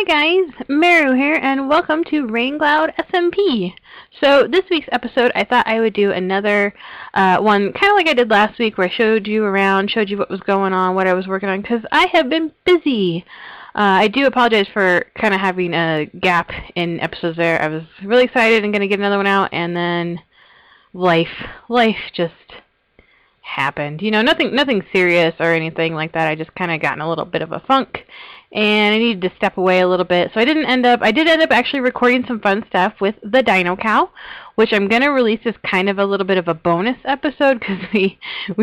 Hi guys, Meru here, and welcome to RainCloud SMP. So this week's episode, I thought I would do another one, kind of like I did last week, where I showed you around, showed you what was going on, what I was working on, because I have been busy. I do apologize for kind of having a gap in episodes there. I was really excited and going to get another one out, and then life just happened. You know, nothing serious or anything like that. I just kind of got in a little bit of a funk, and I needed to step away a little bit. So I did end up actually recording some fun stuff with the Dino Cow, which I'm going to release as kind of a little bit of a bonus episode, because we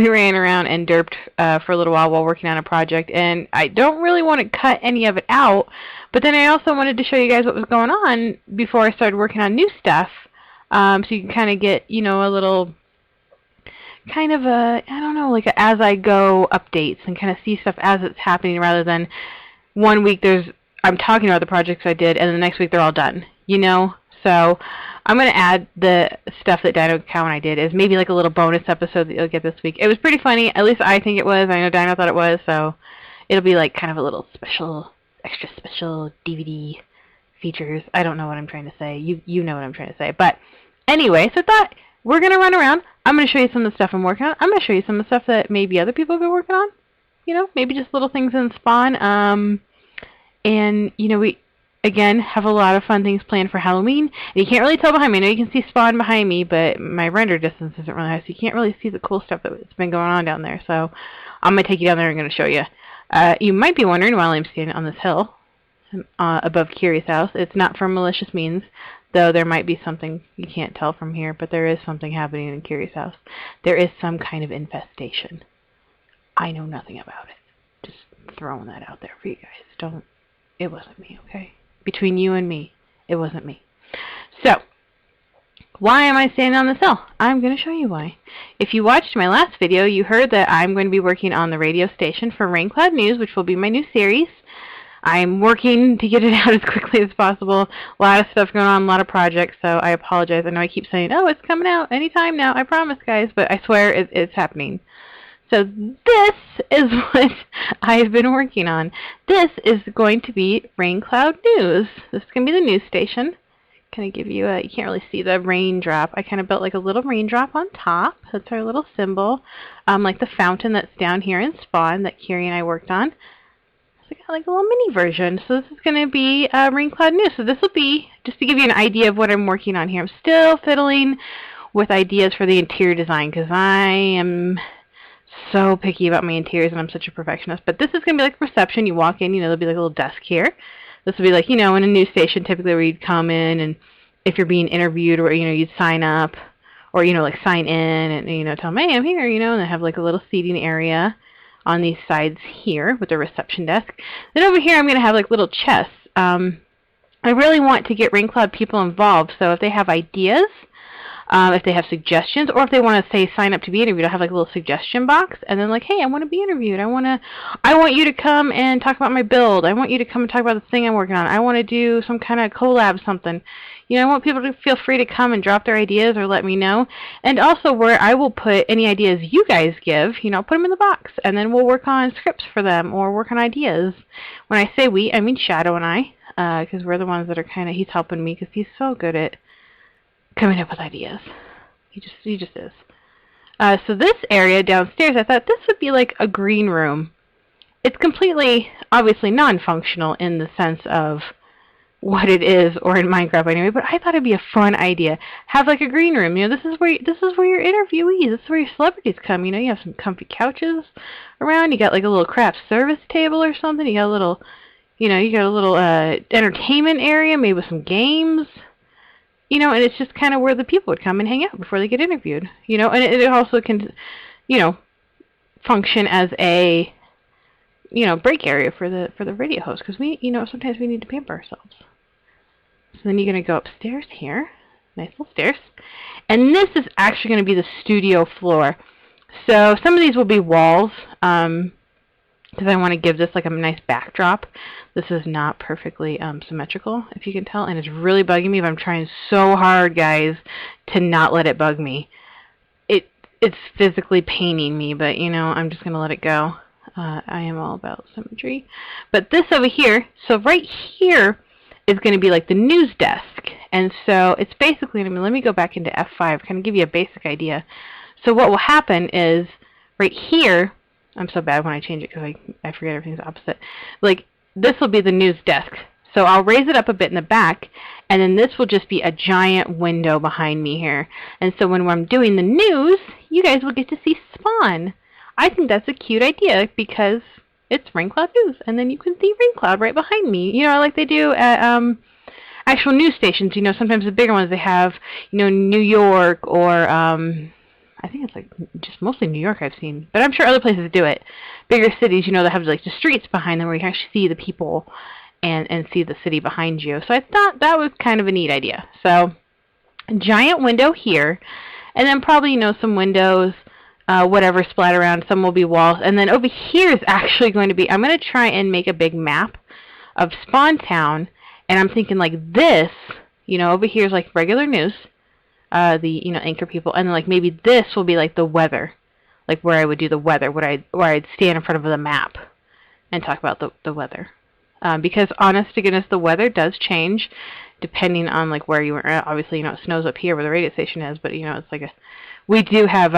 ran around and derped for a little while working on a project, and I don't really want to cut any of it out, but then I also wanted to show you guys what was going on before I started working on new stuff, so you can kind of get, you know, a little kind of a, I don't know, like a as I go updates and kind of see stuff as it's happening, rather than one week I'm talking about the projects I did and the next week they're all done, you know? So I'm going to add the stuff that Dino Cow and I did as maybe like a little bonus episode that you'll get this week. It was pretty funny, at least I think it was. I know Dino thought it was, so it'll be like kind of a little extra special DVD features. I don't know what I'm trying to say. You know what I'm trying to say. But anyway, so I thought we're going to run around. I'm going to show you some of the stuff I'm working on. I'm going to show you some of the stuff that maybe other people have been working on. You know, maybe just little things in Spawn. And, you know, we, again, have a lot of fun things planned for Halloween. And you can't really tell behind me. I know you can see Spawn behind me, but my render distance isn't really high, so you can't really see the cool stuff that's been going on down there. So I'm going to take you down there and I'm going to show you. You might be wondering, while I'm standing on this hill above Curious House, it's not for malicious means, though there might be something you can't tell from here, but there is something happening in Curious House. There is some kind of infestation. I know nothing about it. Just throwing that out there for you guys. It wasn't me, okay? Between you and me, it wasn't me. So, why am I standing on this hill? I'm going to show you why. If you watched my last video, you heard that I'm going to be working on the radio station for RainCloud News, which will be my new series. I'm working to get it out as quickly as possible. A lot of stuff going on, a lot of projects, so I apologize. I know I keep saying, oh, it's coming out anytime now, I promise, guys, but I swear it's happening. So this is what I've been working on. This is going to be RainCloud News. This is going to be the news station. Can I give you a, you can't really see the raindrop. I kind of built like a little raindrop on top. That's our little symbol. Like the fountain that's down here in Spawn that Kiri and I worked on. So I got like a little mini version. So this is going to be RainCloud News. So this will be, just to give you an idea of what I'm working on here. I'm still fiddling with ideas for the interior design, because I am so picky about my interiors and I'm such a perfectionist. But this is going to be like reception. You walk in, you know, there'll be like a little desk here. This will be like, you know, in a news station typically where you'd come in, and if you're being interviewed, or, you know, you'd sign up, or, you know, like sign in and, you know, tell them, hey, I'm here, you know, and they have like a little seating area on these sides here with the reception desk. Then over here I'm going to have like little chests. I really want to get RainCloud people involved, so if they have ideas, if they have suggestions, or if they want to say sign up to be interviewed, I have like a little suggestion box, and then like, hey, I want to be interviewed. I want you to come and talk about my build. I want you to come and talk about the thing I'm working on. I want to do some kind of collab something. You know, I want people to feel free to come and drop their ideas or let me know. And also where I will put any ideas you guys give, you know, put them in the box, and then we'll work on scripts for them or work on ideas. When I say we, I mean Shadow and I, because we're the ones that are kind of, he's helping me because he's so good at coming up with ideas. He just is. So this area downstairs, I thought this would be like a green room. It's completely, obviously, non-functional in the sense of what it is, or in Minecraft anyway, but I thought it'd be a fun idea. Have like a green room. You know, this is where your interviewees, this is where your celebrities come. You know, you have some comfy couches around. You got like a little craft service table or something. You got a little, you know, you got a little entertainment area, maybe with some games. You know, and it's just kind of where the people would come and hang out before they get interviewed. You know, and it also can, you know, function as a, you know, break area for the radio host, because we, you know, sometimes we need to pamper ourselves. So then you're going to go upstairs here, nice little stairs, and this is actually going to be the studio floor. So some of these will be walls, because I want to give this like a nice backdrop. This is not perfectly symmetrical, if you can tell, and it's really bugging me, but I'm trying so hard, guys, to not let it bug me. It's physically paining me, but, you know, I'm just going to let it go. I am all about symmetry. But this over here, so right here is going to be like the news desk. And so it's basically, let me go back into F5, kind of give you a basic idea. So what will happen is right here, I'm so bad when I change it because I forget everything's opposite. Like, this will be the news desk. So I'll raise it up a bit in the back, and then this will just be a giant window behind me here. And so when I'm doing the news, you guys will get to see Spawn. I think that's a cute idea because it's RainCloud News, and then you can see RainCloud right behind me. You know, like they do at actual news stations. You know, sometimes the bigger ones they have, you know, New York or I think it's like just mostly New York I've seen, but I'm sure other places do it. Bigger cities, you know, they have like the streets behind them where you can actually see the people and see the city behind you. So I thought that was kind of a neat idea. So a giant window here, and then probably, you know, some windows, whatever, splat around. Some will be walls. And then over here is actually going to be, I'm going to try and make a big map of Spawn Town. And I'm thinking like this, you know, over here is like regular news, the, you know, anchor people. And then like maybe this will be like the weather, like where I would do the weather, where I'd stand in front of the map and talk about the weather. Because honest to goodness, the weather does change depending on like where you are. Obviously, you know, it snows up here where the radio station is, but you know, it's like we do have,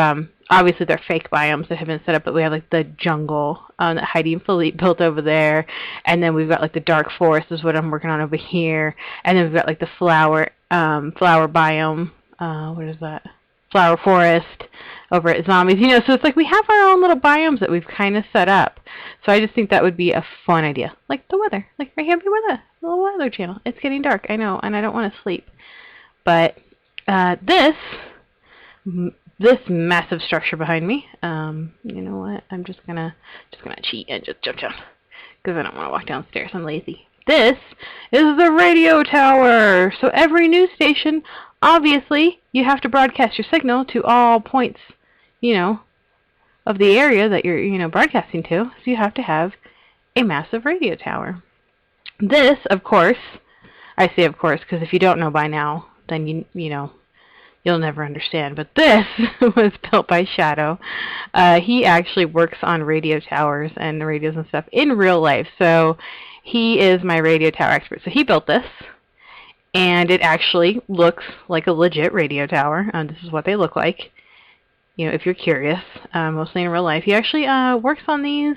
obviously they're fake biomes that have been set up, but we have like the jungle that Heidi and Philippe built over there, and then we've got like the dark forest is what I'm working on over here, and then we've got like the flower biome, what is that? Flower forest over at Zombies, you know, so it's like we have our own little biomes that we've kind of set up. So I just think that would be a fun idea. Like the weather, like right here, the little weather channel. It's getting dark, I know, and I don't want to sleep. But this massive structure behind me, you know what? I'm just gonna cheat and just jump down because I don't want to walk downstairs. I'm lazy. This is the radio tower. So every news station, obviously, you have to broadcast your signal to all points, you know, of the area that you're, you know, broadcasting to. So you have to have a massive radio tower. This, of course, I say of course because if you don't know by now, then you know, you'll never understand. But this was built by Shadow. He actually works on radio towers and radios and stuff in real life. So he is my radio tower expert. So he built this. And it actually looks like a legit radio tower. This is what they look like. You know, if you're curious, mostly in real life. He actually works on these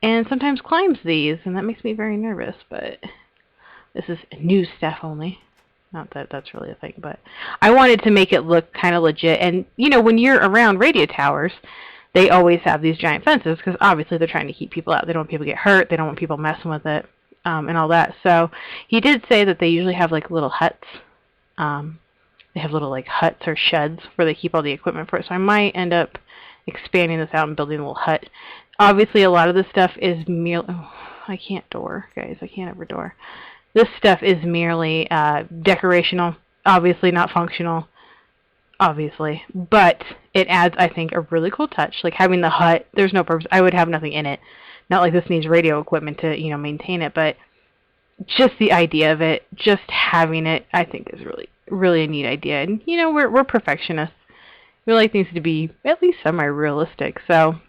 and sometimes climbs these. And that makes me very nervous. But this is news staff only. Not that that's really a thing, but I wanted to make it look kind of legit. And, you know, when you're around radio towers, they always have these giant fences because obviously they're trying to keep people out. They don't want people to get hurt. They don't want people messing with it and all that. So he did say that they usually have, like, little huts. They have little, like, huts or sheds where they keep all the equipment for it. So I might end up expanding this out and building a little hut. Obviously, a lot of this stuff is merely... Oh, I can't door, guys. I can't ever door. This stuff is merely decorational, obviously not functional, obviously, but it adds, I think, a really cool touch. Like having the hut, there's no purpose. I would have nothing in it. Not like this needs radio equipment to, you know, maintain it, but just the idea of it, just having it, I think is really, really a neat idea. And, you know, we're perfectionists. We like things to be at least semi-realistic, so...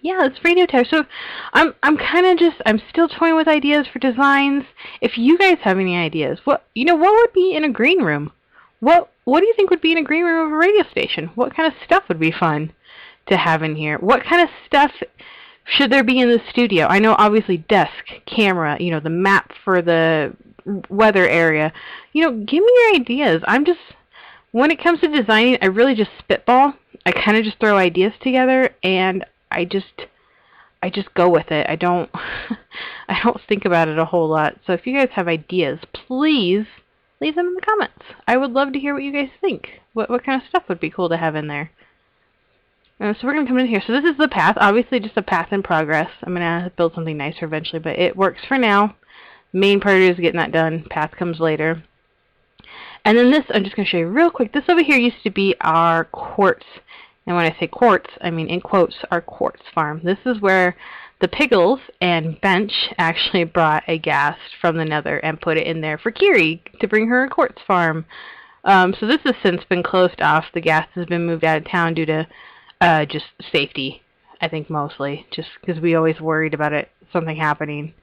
Yeah, it's radio tower. So I'm kind of just, I'm still toying with ideas for designs. If you guys have any ideas, what would be in a green room? What do you think would be in a green room of a radio station? What kind of stuff would be fun to have in here? What kind of stuff should there be in the studio? I know obviously desk, camera, you know, the map for the weather area. You know, give me your ideas. When it comes to designing, I really just spitball. I kind of just throw ideas together and I just go with it. I don't think about it a whole lot. So if you guys have ideas, please leave them in the comments. I would love to hear what you guys think. What kind of stuff would be cool to have in there? So we're going to come in here. So this is the path. Obviously just a path in progress. I'm going to build something nicer eventually, but it works for now. Main part is getting that done. Path comes later. And then this, I'm just going to show you real quick. This over here used to be our quartz. And when I say quartz, I mean in quotes, our quartz farm. This is where the Piggles and Bench actually brought a ghast from the nether and put it in there for Kiri to bring her a quartz farm. So this has since been closed off. The ghast has been moved out of town due to just safety I think mostly, just because we always worried about something happening,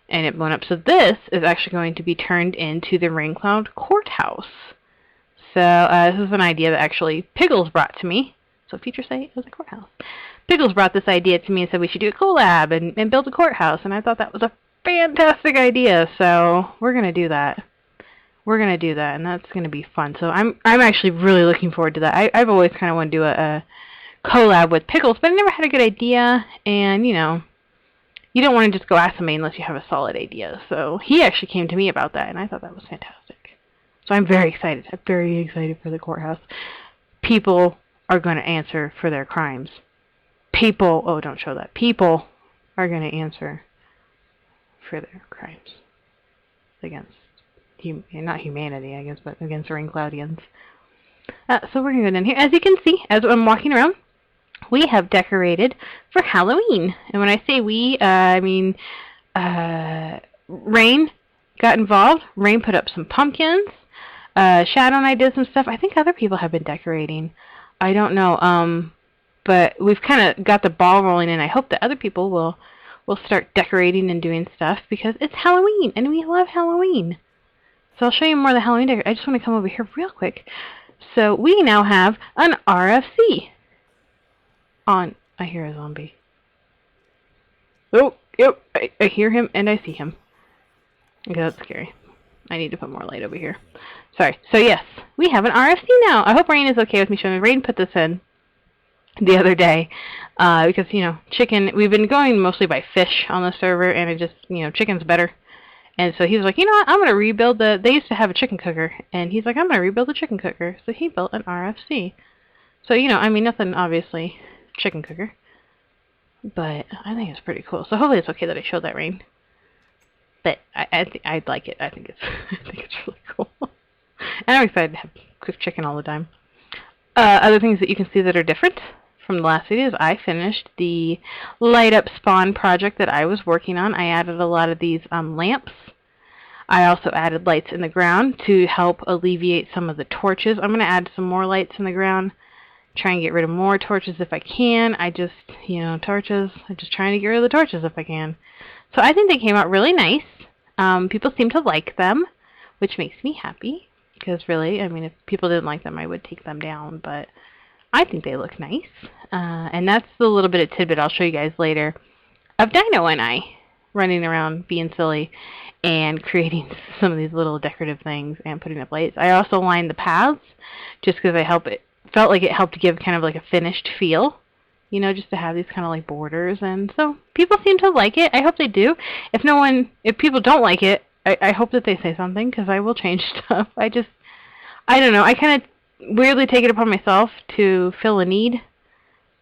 and it blown up. So this is actually going to be turned into the RainCloud Courthouse. So this is an idea that actually Piggles brought to me. So feature site was a courthouse. Piggles brought this idea to me and said we should do a collab and build a courthouse, and I thought that was a fantastic idea. So we're gonna do that. We're gonna do that, and that's gonna be fun. So I'm actually really looking forward to that. I've always kind of wanted to do a collab with Piggles, but I never had a good idea, and you know, you don't want to just go ask somebody unless you have a solid idea. So he actually came to me about that, and I thought that was fantastic. So I'm very excited. I'm very excited for the courthouse. People are going to answer for their crimes. People, oh, don't show that. People are going to answer for their crimes against, not humanity, I guess, but against RainCloudians. So we're going to go down here. As you can see, as I'm walking around, we have decorated for Halloween. And when I say we, I mean Rain got involved. Rain put up some pumpkins. Shadow and I did some stuff. I think other people have been decorating. I don't know. But we've kind of got the ball rolling, and I hope that other people will start decorating and doing stuff because it's Halloween, and we love Halloween. So I'll show you more of the Halloween decoration. I just want to come over here real quick. So we now have an RFC on. I hear a zombie. Oh, yep. I hear him, and I see him. Okay, that's scary. I need to put more light over here. Sorry. So yes, we have an RFC now. I hope Rain is okay with me showing. Rain put this in the other day because, you know, chicken, we've been going mostly by fish on the server, and it just, you know, chicken's better. And so he was like, you know what, I'm going to rebuild they used to have a chicken cooker, and he's like, I'm going to rebuild the chicken cooker. So he built an RFC. So, you know, I mean, nothing, obviously, chicken cooker. But I think it's pretty cool. So hopefully it's okay that I showed that, Rain. But I'd like it. I think it's really cool. And I'm excited to have cooked chicken all the time. Other things that you can see that are different from the last video is I finished the light up spawn project that I was working on. I added a lot of these lamps. I also added lights in the ground to help alleviate some of the torches. I'm going to add some more lights in the ground. Try and get rid of more torches if I can. Torches. I'm just trying to get rid of the torches if I can. So I think they came out really nice. People seem to like them, which makes me happy. Because really, I mean, if people didn't like them, I would take them down. But I think they look nice. And that's the little bit of tidbit I'll show you guys later of Dino and I running around being silly and creating some of these little decorative things and putting up lights. I also lined the paths just because felt like it helped give kind of like a finished feel. You know, just to have these kind of like borders. And so people seem to like it. I hope they do. If people don't like it, I hope that they say something because I will change stuff. I don't know. I kind of weirdly take it upon myself to fill a need.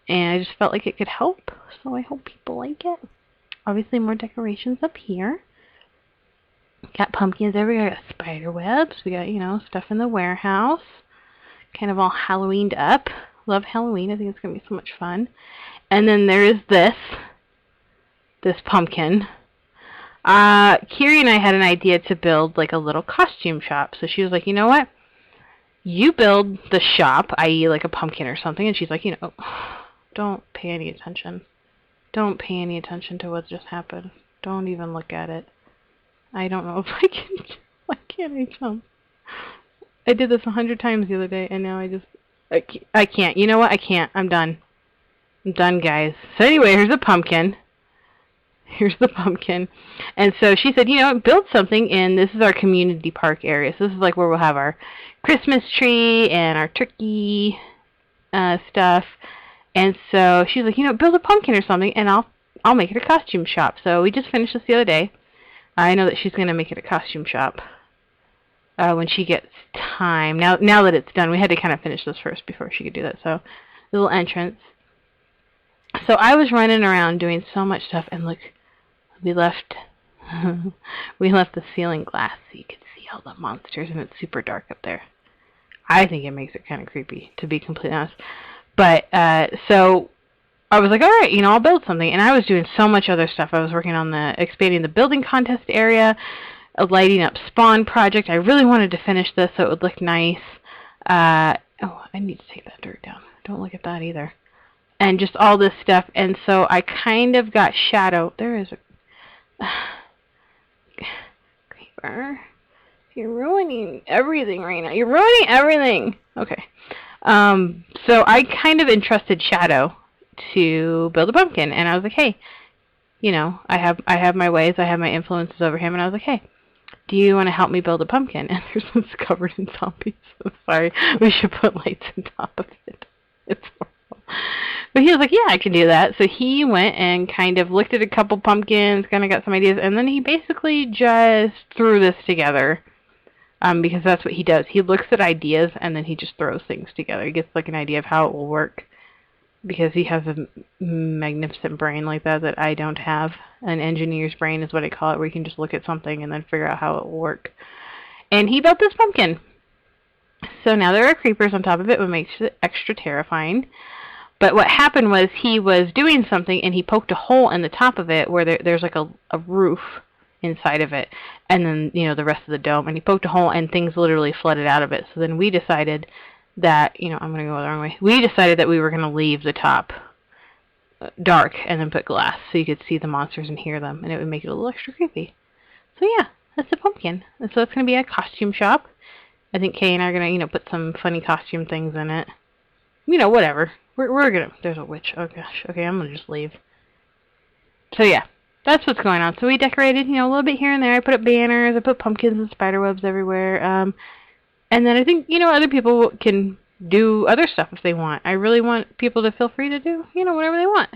And I just felt like it could help. So I hope people like it. Obviously more decorations up here. Got pumpkins everywhere. Got spider webs. We got, you know, stuff in the warehouse. Kind of all Halloweened up. Love Halloween. I think it's going to be so much fun. And then there is this pumpkin. Kiri and I had an idea to build like a little costume shop. So she was like, you know what? You build the shop, i.e. like a pumpkin or something. And she's like, you know, don't pay any attention. Don't pay any attention to what just happened. Don't even look at it. I don't know if I can. Why can't I jump? I did this 100 times the other day, and now I can't. You know what? I can't. I'm done. I'm done, guys. So anyway, here's a pumpkin. Here's the pumpkin. And so she said, you know, build something, and this is our community park area. So this is like where we'll have our Christmas tree and our turkey stuff. And so she's like, you know, build a pumpkin or something, and I'll make it a costume shop. So we just finished this the other day. I know that she's going to make it a costume shop. When she gets time. Now that it's done, we had to kind of finish this first before she could do that. So, little entrance. So I was running around doing so much stuff, and look, we left the ceiling glass so you could see all the monsters, and it's super dark up there. I think it makes it kind of creepy, to be completely honest. But so I was like, all right, you know, I'll build something, and I was doing so much other stuff. I was working on expanding the building contest area. A lighting up spawn project. I really wanted to finish this so it would look nice. Oh, I need to take that dirt down. Don't look at that either. and just all this stuff. And so I kind of got shadow. There is a creeper. You're ruining everything right now. You're ruining everything. Okay. So I kind of entrusted Shadow to build a pumpkin, and I was like, hey, you know, I have my ways, I have my influences over him, and I was like, hey, do you want to help me build a pumpkin? And there's one's covered in zombies. So sorry, we should put lights on top of it. It's horrible. But he was like, yeah, I can do that. So he went and kind of looked at a couple pumpkins, kind of got some ideas, and then he basically just threw this together. Because that's what he does. He looks at ideas and then he just throws things together. He gets like an idea of how it will work, because he has a magnificent brain like that I don't have. An engineer's brain is what I call it, where you can just look at something and then figure out how it will work. And he built this pumpkin. So now there are creepers on top of it, which makes it extra terrifying. But what happened was he was doing something and he poked a hole in the top of it where there's like a roof inside of it, and then, you know, the rest of the dome, and he poked a hole and things literally flooded out of it. So then we decided that, you know, I'm going to go the wrong way. We decided that we were going to leave the top dark and then put glass so you could see the monsters and hear them, and it would make it a little extra creepy. So yeah, that's a pumpkin. And so it's going to be a costume shop. I think Kay and I are going to, you know, put some funny costume things in it. You know, whatever. We're going to... There's a witch. Oh gosh. Okay, I'm going to just leave. So yeah. That's what's going on. So we decorated, you know, a little bit here and there. I put up banners. I put pumpkins and spider webs everywhere. And then I think, you know, other people can do other stuff if they want. I really want people to feel free to do, you know, whatever they want.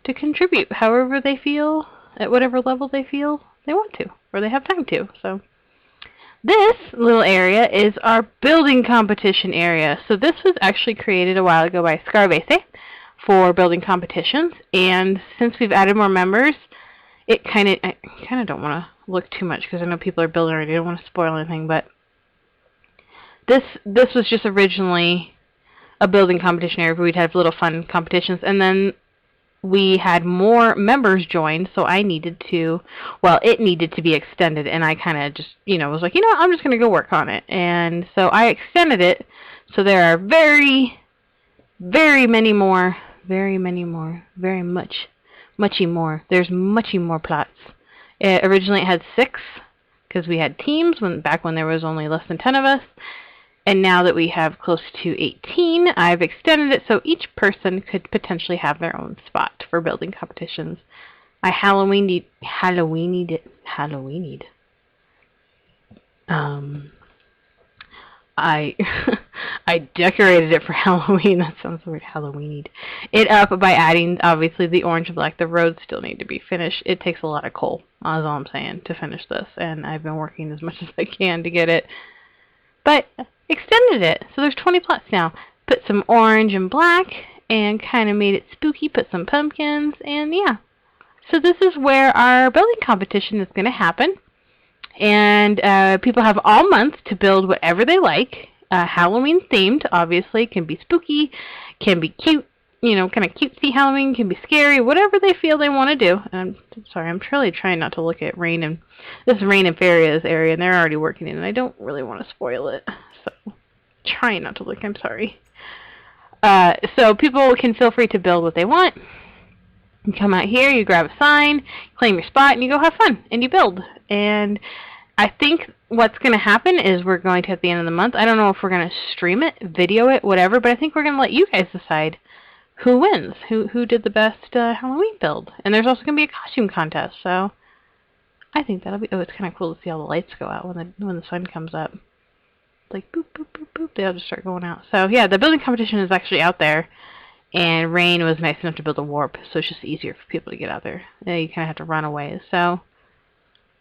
To contribute however they feel, at whatever level they feel they want to, or they have time to. So this little area is our building competition area. So this was actually created a while ago by Scarbase for building competitions, and since we've added more members, I kind of don't want to look too much because I know people are building already. I don't want to spoil anything, but this was just originally a building competition area where we'd have little fun competitions, and then we had more members join, so it needed to be extended, and I kind of just, you know, was like, you know what, I'm just going to go work on it. And so I extended it, so there are very muchy more. There's muchy more plots. Originally it had 6, because we had teams back when there was only less than 10 of us. And now that we have close to 18, I've extended it so each person could potentially have their own spot for building competitions. I Halloweenied it. I decorated it for Halloween. That sounds weird. Halloweenied it up by adding, obviously, the orange and black. The roads still need to be finished. It takes a lot of coal, that's all I'm saying, to finish this. And I've been working as much as I can to get it. But extended it. So there's 20 plots now. Put some orange and black and kind of made it spooky. Put some pumpkins, and yeah. So this is where our building competition is going to happen. And people have all month to build whatever they like. Halloween themed, obviously. Can be spooky, can be cute, you know, kind of cutesy Halloween, can be scary, whatever they feel they want to do. I'm sorry, I'm really trying not to look at Rain and Faria's area, and they're already working in it, and I don't really want to spoil it. So, trying not to look, I'm sorry. So people can feel free to build what they want. You come out here, you grab a sign, claim your spot, and you go have fun, and you build. And I think what's going to happen is we're going to, at the end of the month, I don't know if we're going to stream it, video it, whatever, but I think we're going to let you guys decide who wins, who did the best Halloween build. And there's also going to be a costume contest, so I think that'll be, it's kind of cool to see all the lights go out when the sun comes up. It's like boop, boop, boop, boop, they'll just start going out. So yeah, the building competition is actually out there. And Rain was nice enough to build a warp, so it's just easier for people to get out there. You kind of have to run away. So,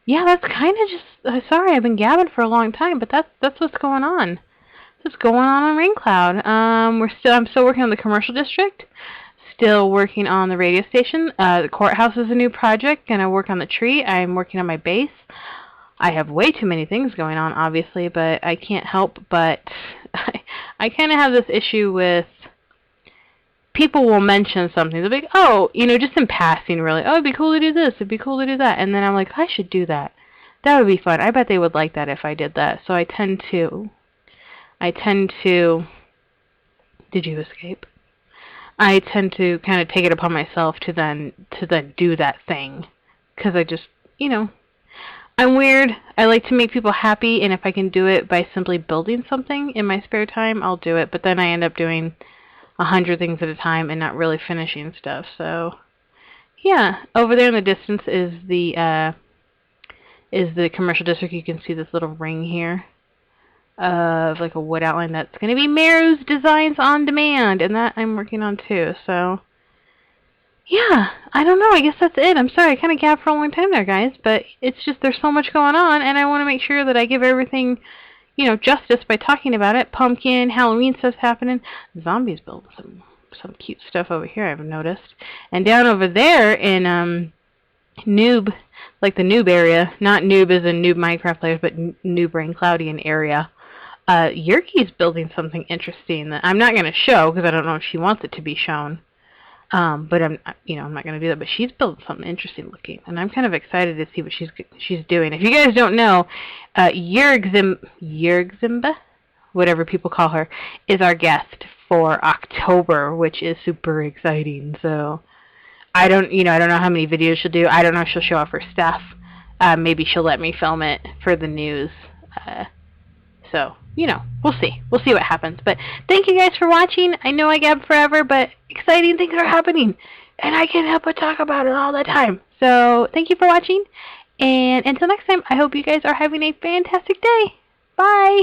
yeah, that's kind of just... sorry, I've been gabbing for a long time, but that's what's going on. What's going on RainCloud. I'm still working on the commercial district. Still working on the radio station. The Courthouse is a new project. Gonna work on the tree. I'm working on my base. I have way too many things going on, obviously, but I can't help but... I kind of have this issue with... People will mention something. They'll be like, oh, you know, just in passing, really. Oh, it'd be cool to do this. It'd be cool to do that. And then I'm like, I should do that. That would be fun. I bet they would like that if I did that. So I tend to... Did you escape? I tend to kind of take it upon myself to then do that thing, because I just, you know, I'm weird. I like to make people happy, and if I can do it by simply building something in my spare time, I'll do it. But then I end up doing 100 things at a time and not really finishing stuff. So yeah, over there in the distance is the commercial district. You can see this little ring here of like a wood outline. That's going to be Meru's Designs on Demand, and that I'm working on too. So yeah, I don't know. I guess that's it. I'm sorry, I kind of gabbed for a long time there, guys, but it's just there's so much going on, and I want to make sure that I give everything, you know, justice by talking about it. Pumpkin, Halloween stuff's happening. Zombies build some cute stuff over here, I've noticed. And down over there in Noob, like the Noob area, not Noob as in Noob Minecraft players, but Noob RainCloudian area, Yerki's building something interesting that I'm not going to show because I don't know if she wants it to be shown. But I'm not going to do that. But she's built something interesting looking, and I'm kind of excited to see what she's doing. If you guys don't know, Yergzimba, whatever people call her, is our guest for October, which is super exciting. So I don't know how many videos she'll do. I don't know if she'll show off her stuff. Maybe she'll let me film it for the news. So, you know, we'll see. We'll see what happens. But thank you guys for watching. I know I gabbed forever, but exciting things are happening. And I can't help but talk about it all the time. So, thank you for watching. And until next time, I hope you guys are having a fantastic day. Bye!